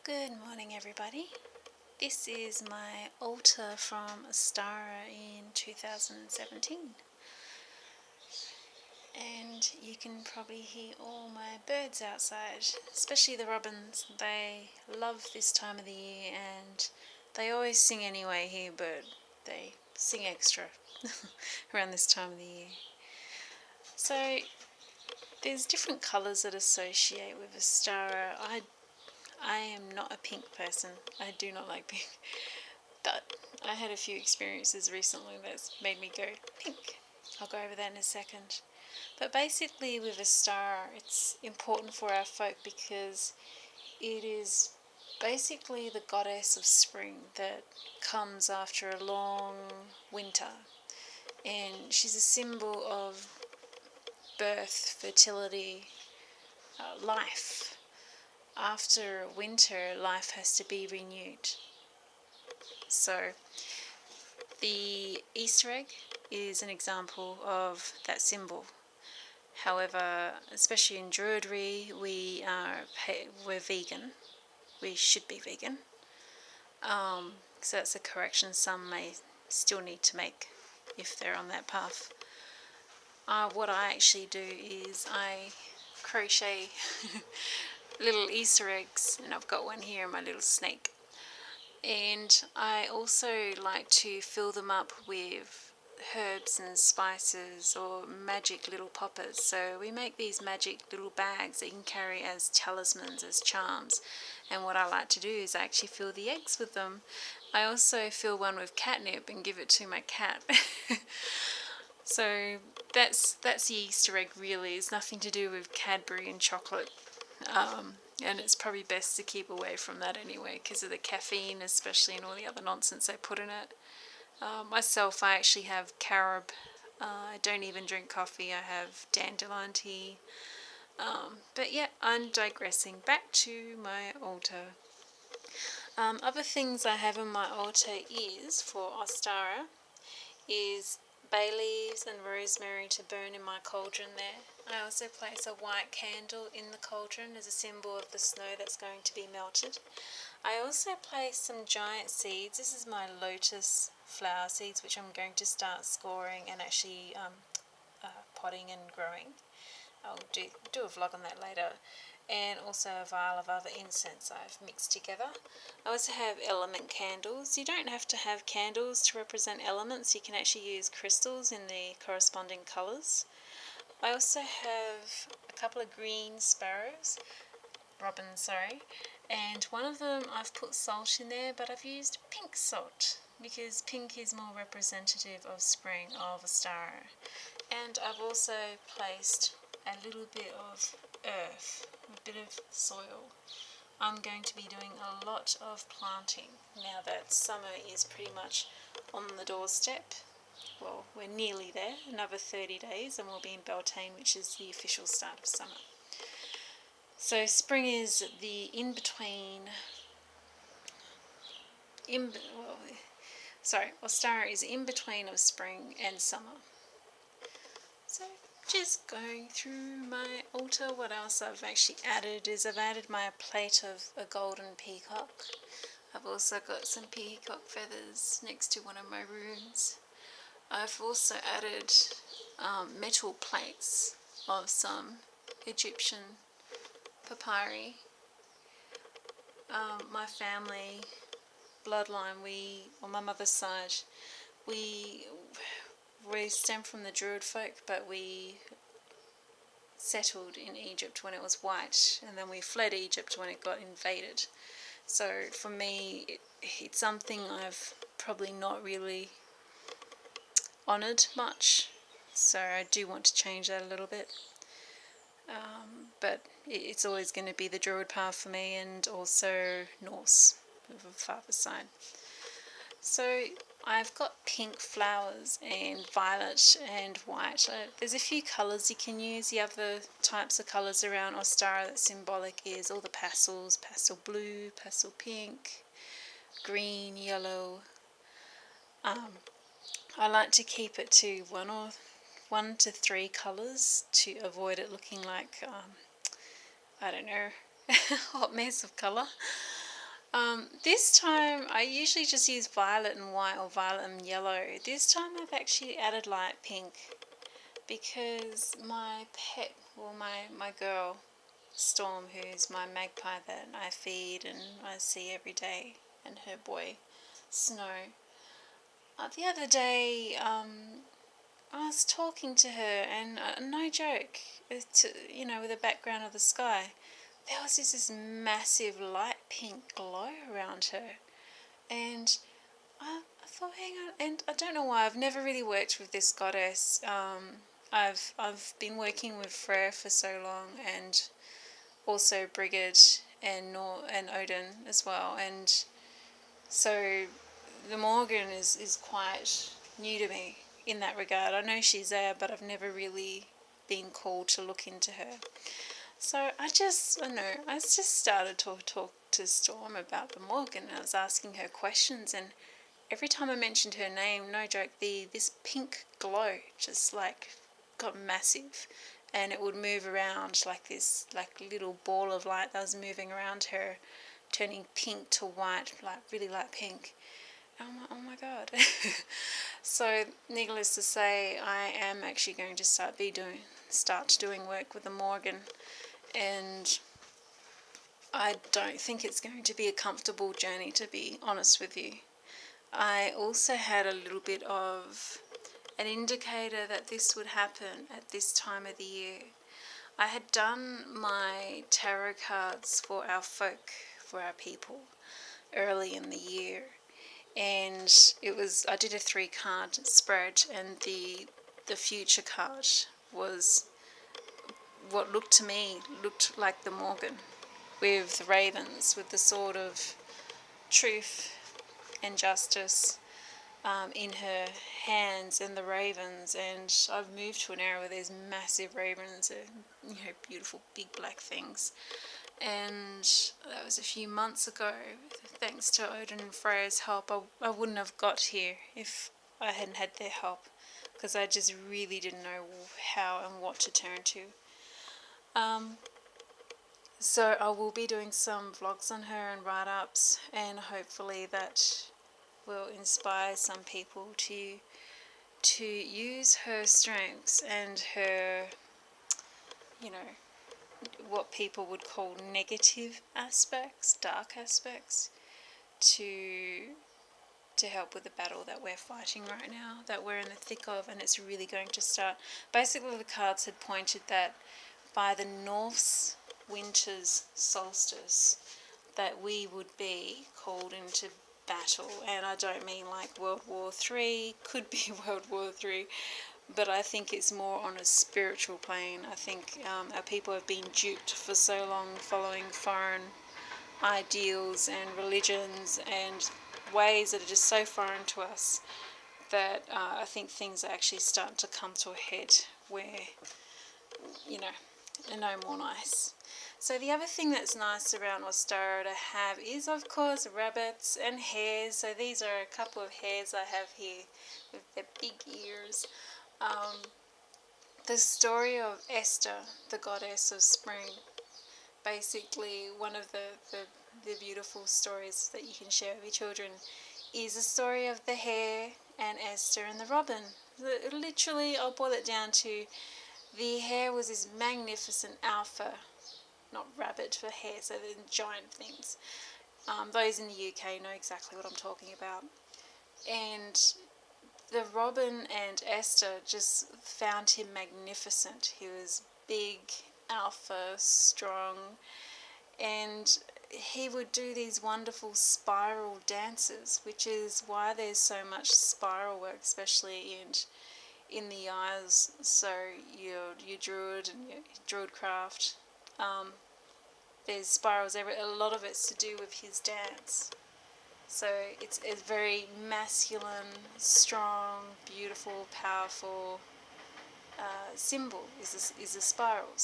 Good morning, everybody. This is my altar from Ostara in 2017, and you can probably hear all my birds outside, especially the robins. They love this time of the year, and they always sing anyway here, but they sing extra around this time of the year. So there's different colours that associate with Ostara. I am not a pink person. I do not like pink. But I had a few experiences recently that's made me go pink. I'll go over that in a second. But basically with a star, it's important for our folk because it is basically the goddess of spring that comes after a long winter. And she's a symbol of birth, fertility, life. After winter, life has to be renewed. So the Easter egg is an example of that symbol. However, especially in Druidry, we're vegan. We should be vegan. So that's a correction some may still need to make if they're on that path. What I actually do is I crochet little Easter eggs, and I've got one here in my little snake. And I also like to fill them up with herbs and spices or magic little poppers. So we make these magic little bags that you can carry as talismans, as charms. And what I like to do is I actually fill the eggs with them. I also fill one with catnip and give it to my cat. So that's the Easter egg really. It's nothing to do with Cadbury and chocolate. And it's probably best to keep away from that anyway because of the caffeine, especially, and all the other nonsense they put in it. Myself, I actually have carob. I don't even drink coffee. I have dandelion tea. But yeah, I'm digressing. Back to my altar. Other things I have in my altar is, for Ostara, is bay leaves and rosemary to burn in my cauldron there. I also place a white candle in the cauldron as a symbol of the snow that's going to be melted. I also place some giant seeds. This is my lotus flower seeds, which I'm going to start scoring and actually potting and growing. I'll do a vlog on that later. And also a vial of other incense I've mixed together. I also have element candles. You don't have to have candles to represent elements. You can actually use crystals in the corresponding colours. I also have a couple of green robins, and one of them I've put salt in there, but I've used pink salt because pink is more representative of spring, of Ostara. And I've also placed a little bit of earth, a bit of soil. I'm going to be doing a lot of planting now that summer is pretty much on the doorstep. Well, we're nearly there, another 30 days and we'll be in Beltane, which is the official start of summer. So spring is the Ostara is in between of spring and summer. So just going through my altar, what else I've actually added is I've added my plate of a golden peacock. I've also got some peacock feathers next to one of my runes. I've also added metal plates of some Egyptian papyri. My family bloodline, on my mother's side, we stem from the Druid folk, but we settled in Egypt when it was white, and then we fled Egypt when it got invaded. So for me, it's something I've probably not really honoured much, so I do want to change that a little bit. But it's always going to be the Druid path for me, and also Norse with the father's side. So I've got pink flowers and violet and white. There's a few colours you can use. The other types of colours around Ostara that's symbolic is all the pastels: pastel blue, pastel pink, green, yellow. I like to keep it to one to three colours to avoid it looking like, I don't know, a hot mess of colour. This time I usually just use violet and white or violet and yellow. This time I've actually added light pink because my pet, well my girl, Storm, who's my magpie that I feed and I see every day, and her boy, Snow. The other day, I was talking to her, and no joke, with the background of the sky, there was this massive light pink glow around her, and I thought, hang on, and I don't know why. I've never really worked with this goddess. I've been working with Freyr for so long, and also Brigid and Odin as well, and so the Morgan is quite new to me in that regard. I know she's there, but I've never really been called to look into her. So I don't know, I just started to talk to Storm about the Morgan, and I was asking her questions, and every time I mentioned her name, no joke, this pink glow just like got massive, and it would move around like this like little ball of light that was moving around her, turning pink to white, like really light pink. And I'm like, oh my god. So needless to say, I am actually going to start doing work with the Morgan, and I don't think it's going to be a comfortable journey, to be honest with you. I also had a little bit of an indicator that this would happen at this time of the year. I had done my tarot cards for our folk, for our people, early in the year, and I did a 3-card spread, and the future card was what looked like the Morgan, with the ravens, with the sword of truth and justice in her hands, and the ravens. And I've moved to an area where there's massive ravens, beautiful big black things. And that was a few months ago. Thanks to Odin and Freya's help, I wouldn't have got here if I hadn't had their help, because I just really didn't know how and what to turn to. So I will be doing some vlogs on her and write-ups, and hopefully that will inspire some people to use her strengths and her, what people would call negative aspects, dark aspects, to help with the battle that we're fighting right now, that we're in the thick of, and it's really going to start. Basically, the cards had pointed that by the North's winter's solstice, that we would be called into battle. And I don't mean like World War III, could be World War III, but I think it's more on a spiritual plane. I think our people have been duped for so long, following foreign ideals and religions and ways that are just so foreign to us, that I think things are actually starting to come to a head where, they're no more nice. So the other thing that's nice around Ostara to have is, of course, rabbits and hares. So these are a couple of hares I have here with their big ears. The story of Esther, the goddess of spring, basically one of the beautiful stories that you can share with your children, is the story of the hare and Esther and the robin. Literally, I'll boil it down to, the hare was this magnificent alpha, not rabbit for hare, so the giant things. Those in the UK know exactly what I'm talking about. And the robin and Esther just found him magnificent. He was big, alpha, strong, and he would do these wonderful spiral dances, which is why there's so much spiral work, especially in the eyes. So your druid and your druidcraft, there's spirals a lot of it's to do with his dance. So it's a very masculine, strong, beautiful, powerful symbol is the spirals.